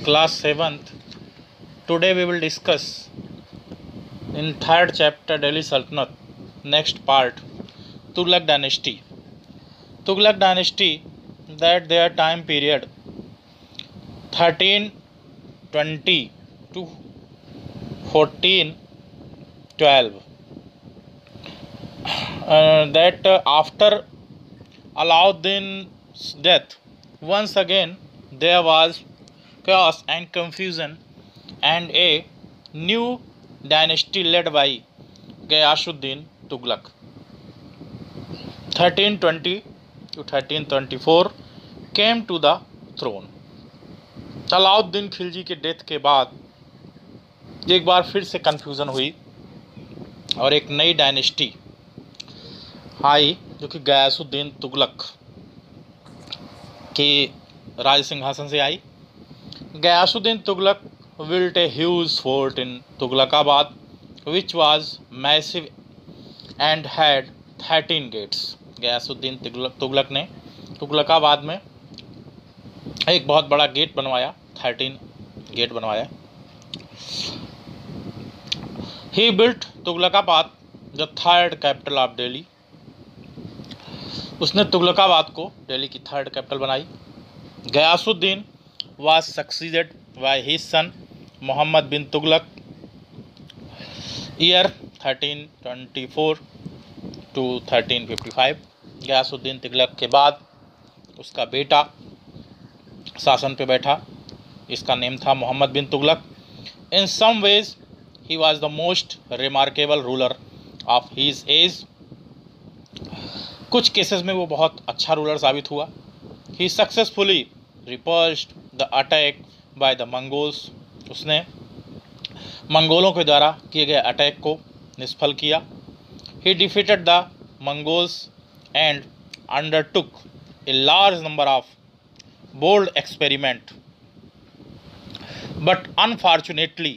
Class 7th. Today we will discuss in third chapter Delhi Sultanate. Next part, Tughlaq dynasty. Tughlaq dynasty, that their time period 1320 to 1412. After Alauddin's death, once again there was chaos and confusion, and a new dynasty led by Ghiyasuddin Tughlaq. 1320 to 1324 came to the throne. Alauddin Khilji के death के बाद एक बार फिर से confusion हुई और एक नई डायनेस्टी आई जो कि ग़ियासुद्दीन तुगलक के राज सिंहासन से आई. Ghiyasuddin Tughlaq built a huge fort in Tughlaqabad, which was massive and had 13 gates. Ghiyasuddin Tughlaq ने तुगलकाबाद में एक बहुत बड़ा गेट बनवाया, 13 गेट बनवाया. He built Tughlakabad, the third capital of Delhi. उसने तुगलकाबाद को दिल्ली की थर्ड कैपिटल बनाई. Ghiyasuddin was succeeded by his son Muhammad bin Tughlaq year 1324 to 1355. Ghiyasuddin Tughlaq के बाद उसका बेटा शासन पे बैठा. इसका नेम था Mohammad bin Tughlaq. In some ways he was the most remarkable ruler of his age. कुछ केसेस में वो बहुत अच्छा रूलर साबित हुआ. He successfully repulsed the attack by the Mongols. उसने मंगोलों के द्वारा किए गए अटैक को निष्फल किया. He defeated the Mongols and undertook a large number of bold experiments. But unfortunately,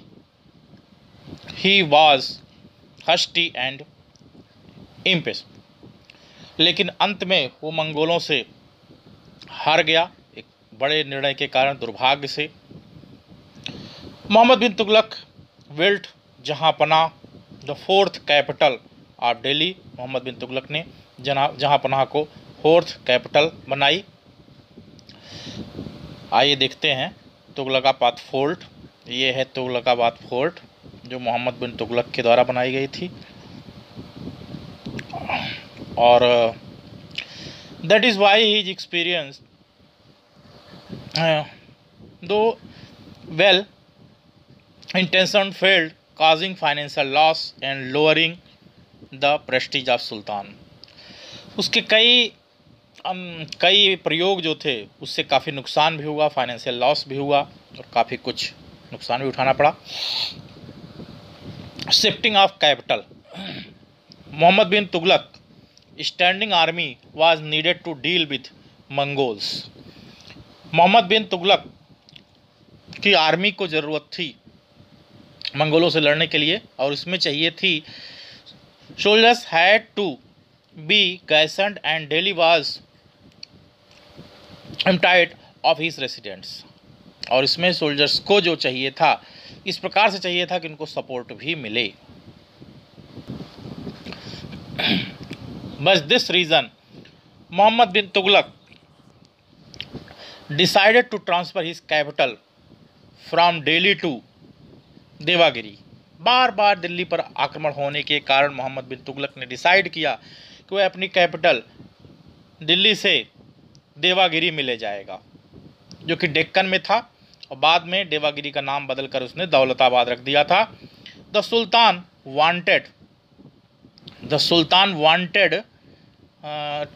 he was hasty and impatient. लेकिन अंत में वो मंगोलों से हार गया एक बड़े निर्णय के कारण, दुर्भाग्य से. Mohammad bin Tughlaq built Jahanpanah, the fourth capital of Delhi. Mohammad bin Tughlaq ने जहांपनाह को फोर्थ कैपिटल बनाई. आइए देखते हैं तुगलकाबाद फोर्ट. ये है तुगलकाबाद फोर्ट जो मोहम्मद बिन तुगलक के द्वारा बनाई गई थी. और that is why he is experience though well intention failed, causing financial loss and lowering the prestige of sultan. उसके कई प्रयोग जो थे उससे काफ़ी नुकसान भी हुआ, फाइनेंशियल लॉस भी हुआ और काफ़ी कुछ नुकसान भी उठाना पड़ा. Shifting of capital. Mohammad bin Tughlaq standing army was needed to deal with Mongols. Mohammad bin Tughlaq की आर्मी को ज़रूरत थी मंगोलों से लड़ने के लिए और इसमें चाहिए थी soldiers had to be garrisoned and Delhi was emptied of his residents. और इसमें सोल्जर्स को जो चाहिए था इस प्रकार से चाहिए था कि उनको सपोर्ट भी मिले. बस this reason Mohammad bin Tughlaq decided to transfer his capital from Delhi to Devagiri. बार बार दिल्ली पर आक्रमण होने के कारण मोहम्मद बिन तुगलक ने डिसाइड किया कि वह अपनी कैपिटल दिल्ली से देवागिरी में ले जाएगा जो कि डेक्कन में था, और बाद में देवागिरी का नाम बदलकर उसने दौलताबाद रख दिया था. The sultan wanted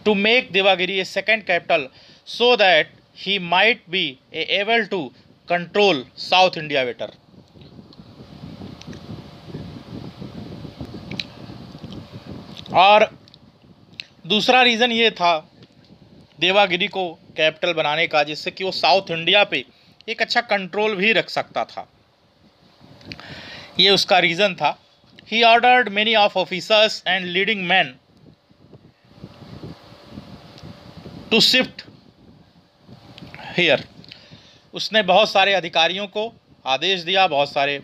to make Devagiri a second capital so that he might be able to control South India better. और दूसरा रीज़न ये था देवागिरी को कैपिटल बनाने का जिससे कि वो साउथ इंडिया पे एक अच्छा कंट्रोल भी रख सकता था. ये उसका रीज़न था. He ordered many of officers and leading men to shift here. उसने बहुत सारे अधिकारियों को आदेश दिया, बहुत सारे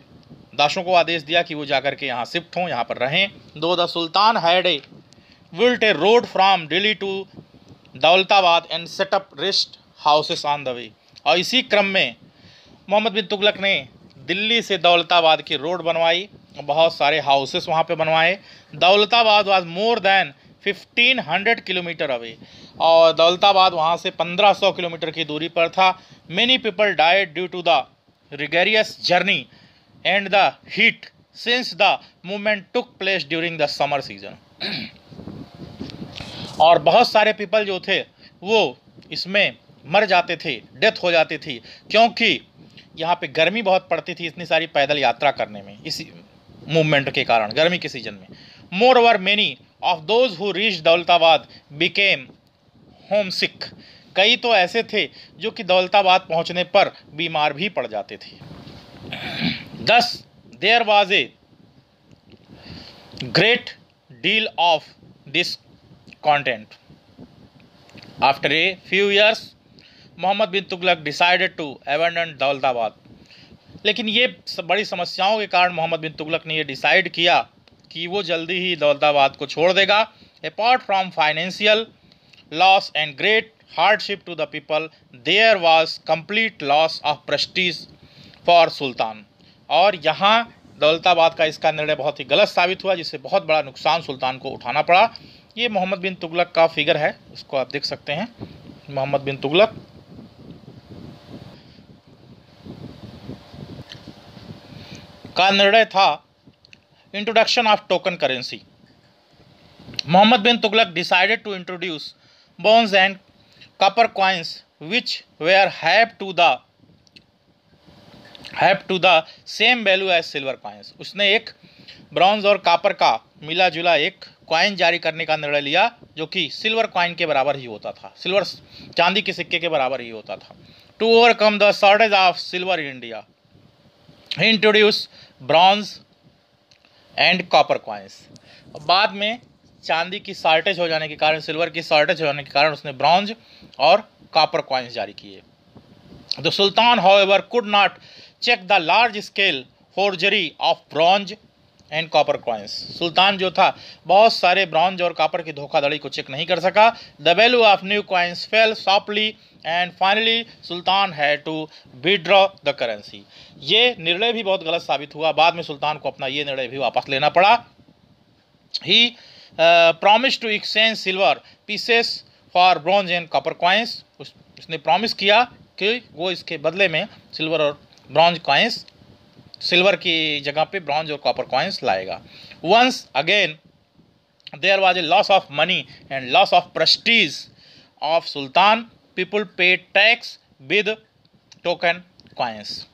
दासों को आदेश दिया कि वो जाकर के यहाँ शिफ्ट हों, यहाँ पर रहें। Though the sultan had built a road from Delhi to Daulatabad and set up rest houses on the way. और इसी क्रम में मोहम्मद बिन तुगलक ने दिल्ली से दौलताबाद की रोड बनवाई, बहुत सारे हाउसेस वहाँ पे बनवाए। Daulatabad was more than 1500 kilometre away, और दौलताबाद वहाँ से 1500 किलोमीटर की दूरी पर था। Many people died due to the rigorous journey and the heat since the movement took place during the summer season. और बहुत सारे पीपल जो थे वो इसमें मर जाते थे, डेथ हो जाती थी, क्योंकि यहाँ पे गर्मी बहुत पड़ती थी इतनी सारी पैदल यात्रा करने में, इसी मूवमेंट के कारण, गर्मी के सीजन में। Moreover many of those who reach Daulatabad became homesick. कई तो ऐसे थे जो कि दौलताबाद पहुँचने पर बीमार भी पड़ जाते थे। Thus there was a great deal of this content. After a few years, Muhammad bin Tughlaq decided to abandon Daulatabad. लेकिन ये बड़ी समस्याओं के कारण मोहम्मद बिन तुगलक ने ये डिसाइड किया कि वो जल्दी ही दौलताबाद को छोड़ देगा। Apart from financial loss and great hardship to the people, there was complete loss of prestige for सुल्तान। और यहाँ दौलताबाद का इसका निर्णय बहुत ही गलत साबित हुआ, जिससे बहुत बड़ा नुकसान सुल्तान को उठाना पड़ा। ये मोहम्मद बिन तुगलक का फिगर है, इसको आप देख सकते हैं। मोहम्मद बिन तुगलक का निर्णय था introduction of token currency. Muhammad bin Tughlaq decided to introduce bronze and copper coins which were have to the same value as silver coins. उसने एक ब्रॉन्ज और कॉपर का मिला जुला एक कॉइन जारी करने का निर्णय लिया, जो कि सिल्वर कॉइन के बराबर ही होता था, सिल्वर चांदी के सिक्के के बराबर ही होता था। To overcome the shortage of silver in India, he introduce bronze and copper coins. बाद में चांदी की शॉर्टेज हो जाने के कारण, सिल्वर की शॉर्टेज हो जाने के कारण उसने ब्रॉन्ज और कॉपर कॉइन्स जारी किए। The sultan however could not check the large scale forgery of bronze and copper coins. Sultan जो था बहुत सारे ब्रॉन्ज और कॉपर की धोखाधड़ी को चेक नहीं कर सका। The value of new coins fell sharply and finally sultan had to withdraw the currency. ये निर्णय भी बहुत गलत साबित हुआ, बाद में सुल्तान को अपना ये निर्णय भी वापस लेना पड़ा। He promise to exchange silver pieces for bronze and copper coins. उसने प्रॉमिस किया कि वो इसके बदले में सिल्वर और ब्रॉन्ज कॉइन्स, सिल्वर की जगह पे ब्रॉन्ज और कॉपर कॉइन्स लाएगा। Once again there was a loss of money and loss of prestige of sultan. People pay tax with token coins.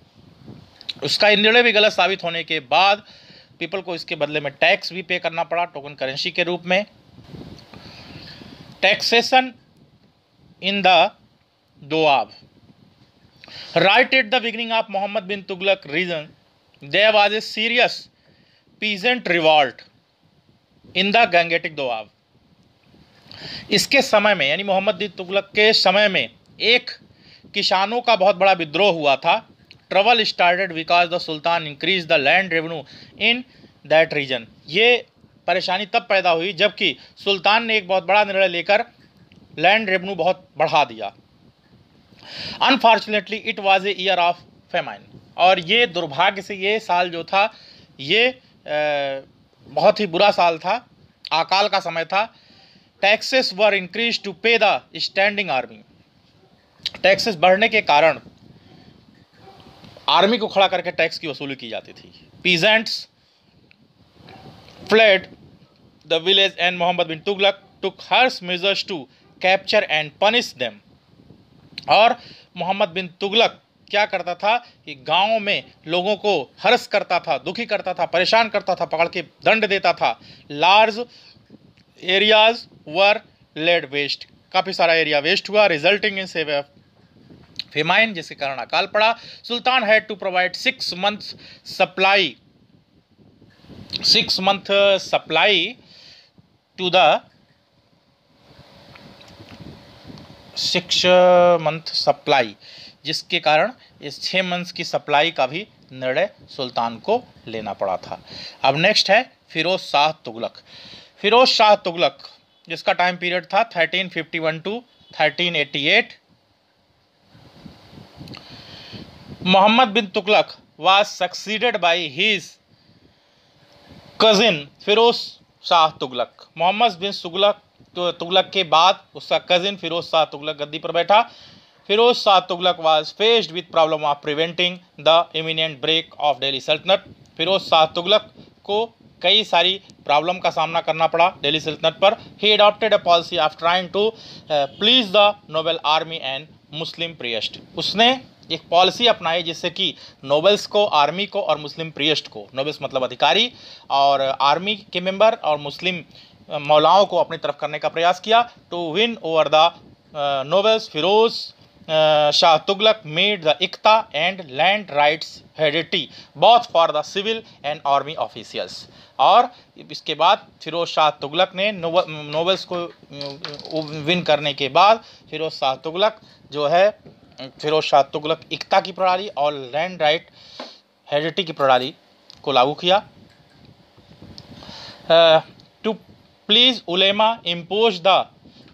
उसका निर्णय भी गलत साबित होने के बाद पीपल को इसके बदले में टैक्स भी पे करना पड़ा टोकन करेंसी के रूप में। Taxation in the Doab. Right at the beginning of Muhammad bin Tughlaq reign there was a serious peasant revolt in the Gangetic Doab. इसके समय में, यानी मोहम्मद बिन तुगलक के समय में, एक किसानों का बहुत बड़ा विद्रोह हुआ था। Trouble started because the sultan increase the land revenue in that region. ये परेशानी तब पैदा हुई जबकि सुल्तान ने एक बहुत बड़ा निर्णय लेकर लैंड रेवेन्यू बहुत बढ़ा दिया। Unfortunately it was a year of famine. और ये दुर्भाग्य से ये साल जो था ये बहुत ही बुरा साल था, अकाल का समय था। टैक्सेस वर इंक्रीज टू पे द स्टैंडिंग आर्मी। टैक्सेस बढ़ने के कारण आर्मी को खड़ा करके टैक्स की वसूली की जाती थी। Peasants fled the village and Muhammad bin Tughlaq took harsh measures to capture and punish them. और मोहम्मद बिन तुगलक क्या करता था कि गांव में लोगों को हर्ष करता था, दुखी करता था, परेशान करता था, पकड़ के दंड देता था। Large areas were laid waste. काफ़ी सारा एरिया वेस्ट हुआ, रिजल्टिंग इन सेवियर फेमाइन, जिसके कारण अकाल पड़ा। Sultan had to provide 6 months supply to the 6 month supply जिसके कारण इस 6 मंथ्स की सप्लाई का भी निर्णय सुल्तान को लेना पड़ा था। अब नेक्स्ट है फिरोज शाह तुगलक। फिरोज शाह तुगलक जिसका टाइम पीरियड था 1351 to 1388। Mohammad bin Tughlaq was succeeded by his cousin Firoz Shah Tughlaq. Mohammad bin Tughlaq के बाद उसका कजिन फिरोज शाह तुगलक गद्दी पर बैठा। Firoz Shah Tughlaq was faced with problem of preventing the imminent break of Delhi सल्तनत। फिरोज शाह तुगलक को कई सारी प्रॉब्लम का सामना करना पड़ा दिल्ली सल्तनत पर। ही adopted a policy of trying to please the noble army and Muslim priest। उसने एक पॉलिसी अपनाई जिससे कि नोबल्स को, आर्मी को और मुस्लिम प्रियस्ट को, नोबल्स मतलब अधिकारी और आर्मी के मेंबर और मुस्लिम मौलाओं को अपनी तरफ करने का प्रयास किया। To win over the nobles Firoz Shah Tughlaq made the iqta and land rights hereditary both for the civil and army officials. और इसके बाद फिरोज शाह तुगलक ने नोबल्स को विन करने के बाद फिरोज शाह तुगलक जो है फिरोज शाह तुगलक इक्ता की प्रणाली और लैंड राइट हेरिडिटी की प्रणाली को लागू किया। To please ulema impose the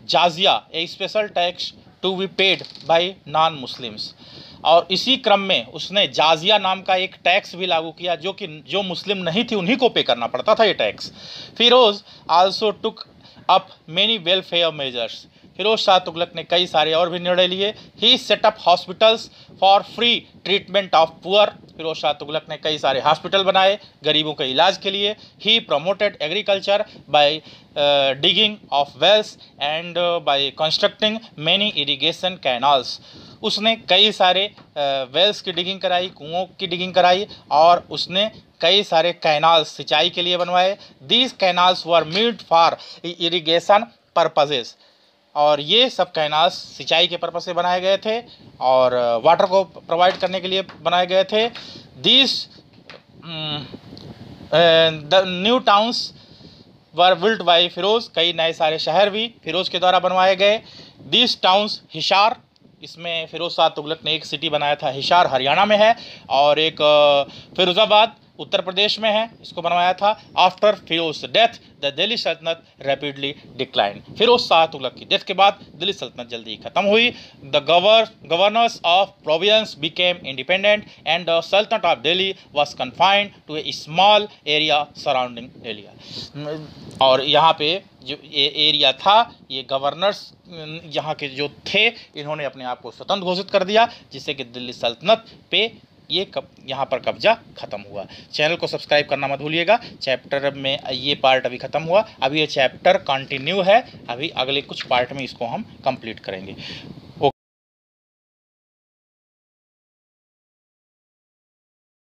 jizya a special tax to be paid by non Muslims. और इसी क्रम में उसने जाजिया नाम का एक टैक्स भी लागू किया जो मुस्लिम नहीं थी उन्हीं को पे करना पड़ता था ये tax. Firoz also took up many welfare measures. Firoz Shah Tughlaq ने कई सारे और भी निर्णय लिए। He set up hospitals for free treatment of poor. Firoz Shah Tughlaq ने कई सारे हॉस्पिटल बनाए गरीबों के इलाज के लिए। He promoted agriculture by digging of wells and by constructing many irrigation canals. उसने कई सारे वेल्स की डिगिंग कराई, कुओं की डिगिंग कराई और उसने कई सारे कैनाल्स सिंचाई के लिए बनवाए। These canals were made for irrigation purposes. और ये सब कैनाल्स सिंचाई के पर्पज से बनाए गए थे और वाटर को प्रोवाइड करने के लिए बनाए गए थे। These the new towns were built by Firoz. कई नए सारे शहर भी फिरोज के द्वारा बनवाए गए। दीज टाउन्स हिसार, इसमें फिरोज शाह तुगलक ने एक सिटी बनाया था, हिसार हरियाणा में है, और एक फिरोजाबाद उत्तर प्रदेश में है, इसको बनवाया था। After Firoz death the Delhi sultanate rapidly decline. Firoz Shah Tughlaq की डेथ के बाद दिल्ली सल्तनत जल्दी ही खत्म हुई। The governors of province became independent and the sultanate of Delhi was confined to a small area surrounding Delhi. और यहाँ पे जो ये एरिया था, ये गवर्नर्स यहाँ के जो थे इन्होंने अपने आप को स्वतंत्र घोषित कर दिया, जिससे कि दिल्ली सल्तनत पे यहाँ पर कब्जा खत्म हुआ। चैनल को सब्सक्राइब करना मत भूलिएगा। चैप्टर में ये पार्ट अभी खत्म हुआ, अभी ये चैप्टर कंटिन्यू है, अभी अगले कुछ पार्ट में इसको हम कंप्लीट करेंगे।